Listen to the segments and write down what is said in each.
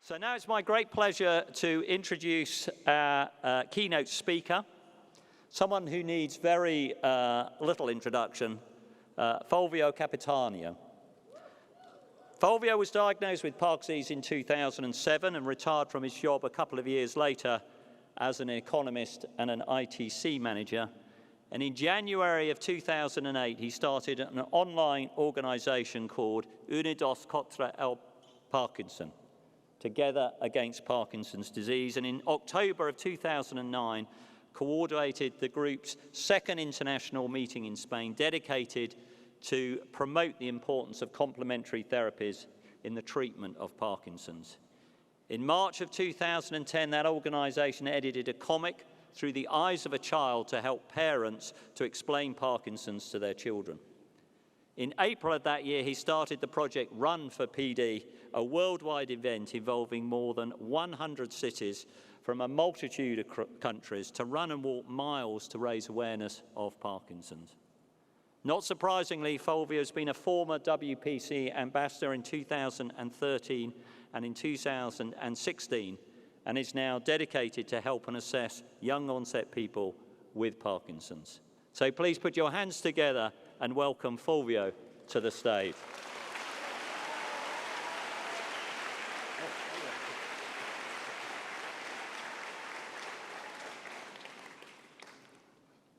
So now it's my great pleasure to introduce our keynote speaker, someone who needs very little introduction, Fulvio Capitanio. Fulvio was diagnosed with Parkinson's in 2007 and retired from his job a couple of years later as an economist and an ITC manager. And in January of 2008, he started an online organization called Unidos contra el Parkinson, Together Against Parkinson's Disease. And in October of 2009, coordinated the group's second international meeting in Spain, dedicated to promote the importance of complementary therapies in the treatment of Parkinson's. In March of 2010, that organization edited a comic, Through the Eyes of a Child, to help parents to explain Parkinson's to their children. In April of that year, he started the project Run for PD, a worldwide event involving more than 100 cities from a multitude of countries to run and walk miles to raise awareness of Parkinson's. Not surprisingly, Fulvio has been a former WPC ambassador in 2013 and in 2016, and is now dedicated to help and assess young onset people with Parkinson's. So please put your hands together and welcome Fulvio to the stage.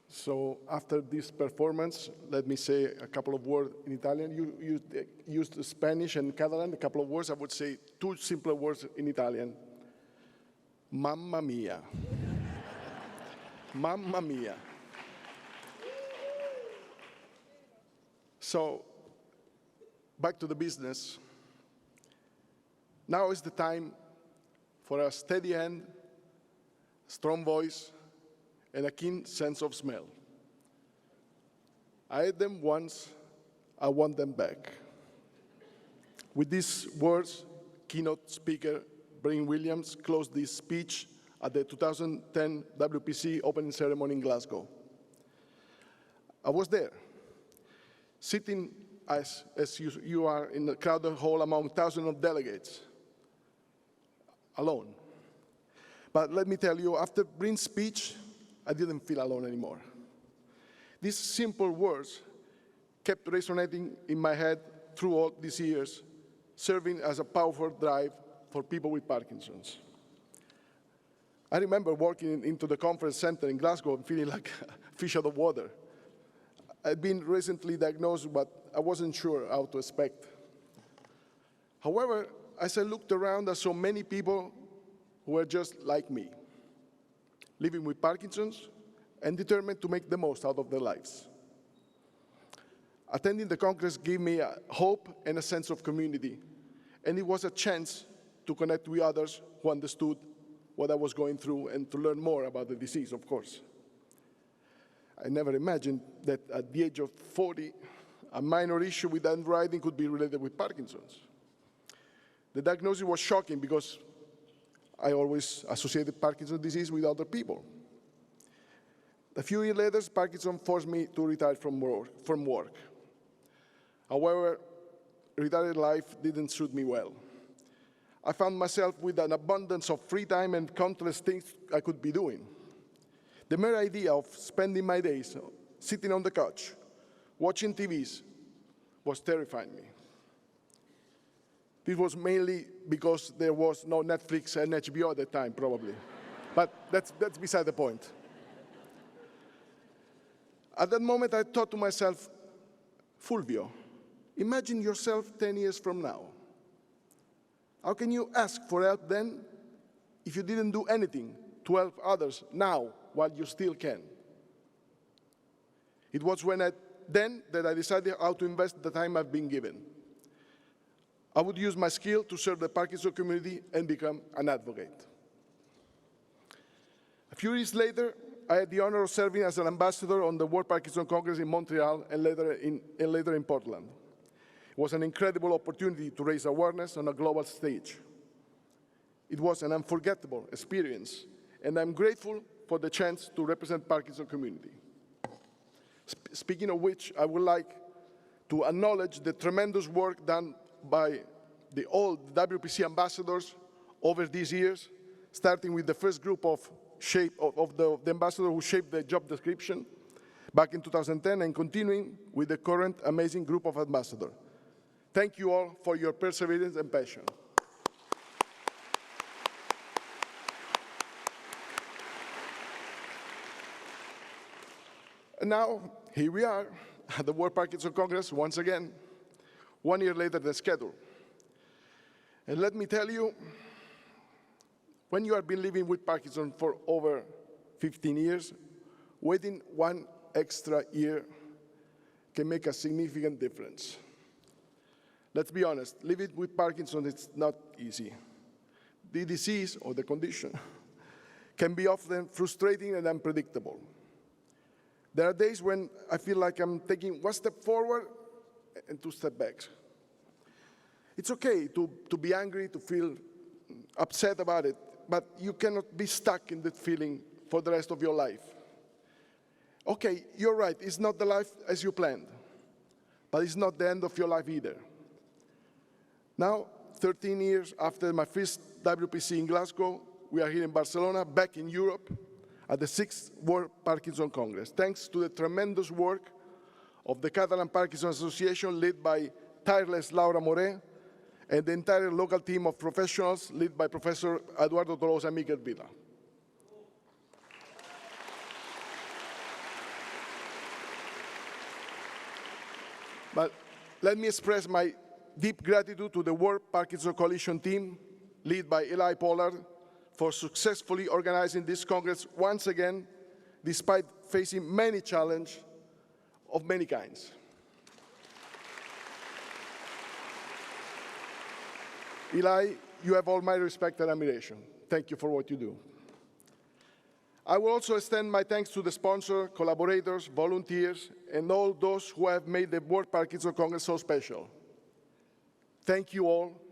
So after this performance, let me say a couple of words in Italian. You used Spanish and Catalan, a couple of words. I would say two simple words in Italian. Mamma mia. Mamma mia. So, back to the business. Now is the time for a steady hand, strong voice, and a keen sense of smell. I had them once, I want them back. With these words, keynote speaker Brian Williams closed this speech at the 2010 WPC opening ceremony in Glasgow. I was there, sitting as you are in the crowded hall among thousands of delegates, alone. But let me tell you, after Brian's speech, I didn't feel alone anymore. These simple words kept resonating in my head through all these years, serving as a powerful drive for people with Parkinson's. I remember walking into the conference center in Glasgow and feeling like a fish out of water. I'd been recently diagnosed, but I wasn't sure how to expect. However, as I looked around, I saw many people who were just like me, living with Parkinson's and determined to make the most out of their lives. Attending the Congress gave me a hope and a sense of community, and it was a chance to connect with others who understood what I was going through and to learn more about the disease, of course. I never imagined that at the age of 40, a minor issue with handwriting could be related with Parkinson's. The diagnosis was shocking because I always associated Parkinson's disease with other people. A few years later, Parkinson forced me to retire from work. However, retired life didn't suit me well. I found myself with an abundance of free time and countless things I could be doing. The mere idea of spending my days sitting on the couch, watching TVs, was terrifying me. This was mainly because there was no Netflix and HBO at the time, probably. But that's beside the point. At that moment, I thought to myself, Fulvio, imagine yourself 10 years from now. How can you ask for help then if you didn't do anything to help others now while you still can? It was then that I decided how to invest the time I've been given. I would use my skill to serve the Parkinson community and become an advocate. A few years later, I had the honor of serving as an ambassador on the World Parkinson Congress in Montreal and later in Portland. It was an incredible opportunity to raise awareness on a global stage. It was an unforgettable experience, and I'm grateful for the chance to represent the Parkinson community. Speaking of which, I would like to acknowledge the tremendous work done by all the WPC ambassadors over these years, starting with the first group of the ambassador who shaped the job description back in 2010 and continuing with the current amazing group of ambassadors. Thank you all for your perseverance and passion. And now, here we are at the World Parkinson Congress once again, 1 year later than scheduled. And let me tell you, when you have been living with Parkinson for over 15 years, waiting 1 extra year can make a significant difference. Let's be honest, living with Parkinson is not easy. The disease or the condition can be often frustrating and unpredictable. There are days when I feel like I'm taking 1 step forward and 2 steps back. It's okay to be angry, to feel upset about it, but you cannot be stuck in that feeling for the rest of your life. Okay, you're right, it's not the life as you planned, but it's not the end of your life either. Now, 13 years after my first WPC in Glasgow, we are here in Barcelona, back in Europe, at the 6th World Parkinson Congress, thanks to the tremendous work of the Catalan Parkinson Association, led by tireless Laura Moret, and the entire local team of professionals, led by Professor Eduardo Tolosa and Miquel Vila. But let me express my deep gratitude to the World Parkinson Coalition team, led by Eli Pollard, for successfully organizing this Congress once again, despite facing many challenges of many kinds. Eli, you have all my respect and admiration. Thank you for what you do. I will also extend my thanks to the sponsors, collaborators, volunteers, and all those who have made the World Parkinson Congress so special. Thank you all.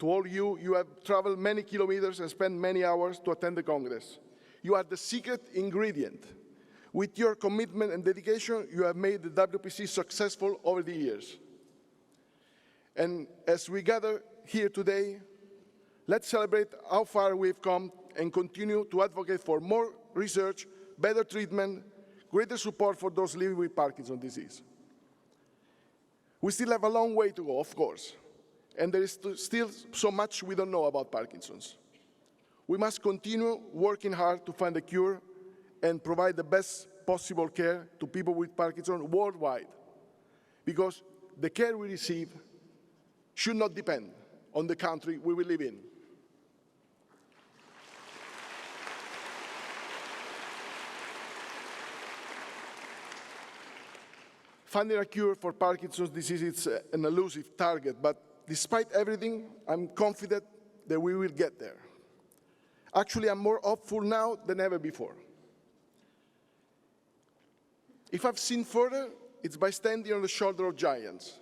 To all you have traveled many kilometers and spent many hours to attend the Congress. You are the secret ingredient. With your commitment and dedication, you have made the WPC successful over the years. And as we gather here today, let's celebrate how far we've come and continue to advocate for more research, better treatment, greater support for those living with Parkinson's disease. We still have a long way to go, of course, and there is still so much we don't know about Parkinson's. We must continue working hard to find a cure and provide the best possible care to people with Parkinson's worldwide, because the care we receive should not depend on the country we will live in. Finding a cure for Parkinson's disease is an elusive target, but despite everything, I'm confident that we will get there. Actually, I'm more hopeful now than ever before. If I've seen further, it's by standing on the shoulder of giants.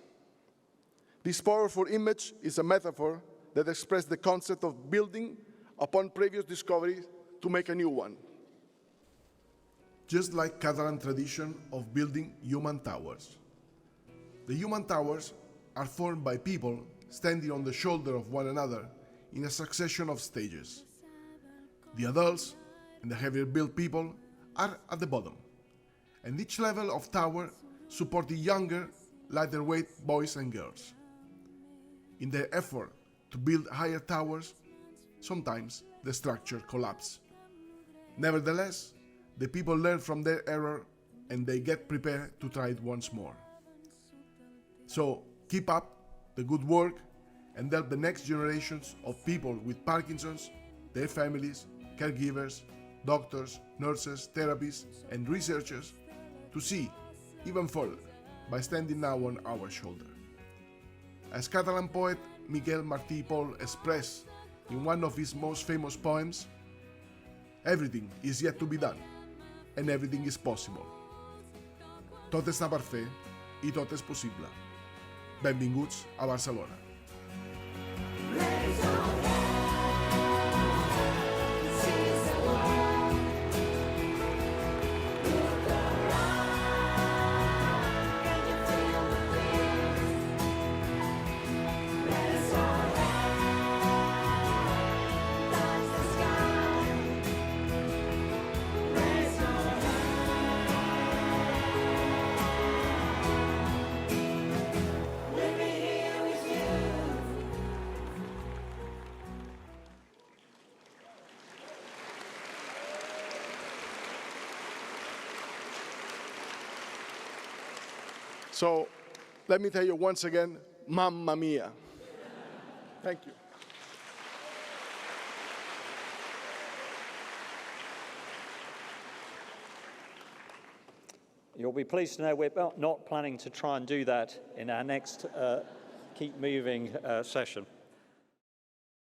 This powerful image is a metaphor that expresses the concept of building upon previous discoveries to make a new one. Just like Catalan tradition of building human towers. The human towers are formed by people standing on the shoulder of one another in a succession of stages. The adults and the heavier built people are at the bottom, and each level of tower supports the younger, lighter weight boys and girls. In their effort to build higher towers, sometimes the structure collapses. Nevertheless, the people learn from their error and they get prepared to try it once more. So keep up the good work and help the next generations of people with Parkinson's, their families, caregivers, doctors, nurses, therapists, and researchers to see even further by standing now on our shoulder. As Catalan poet Miquel Martí i Pol expressed in one of his most famous poems, everything is yet to be done, and everything is possible. Tot està per fer i tot és possible. Benvinguts a Barcelona. So let me tell you once again, mamma mia. Thank you. You'll be pleased to know we're not planning to try and do that in our next Keep Moving session.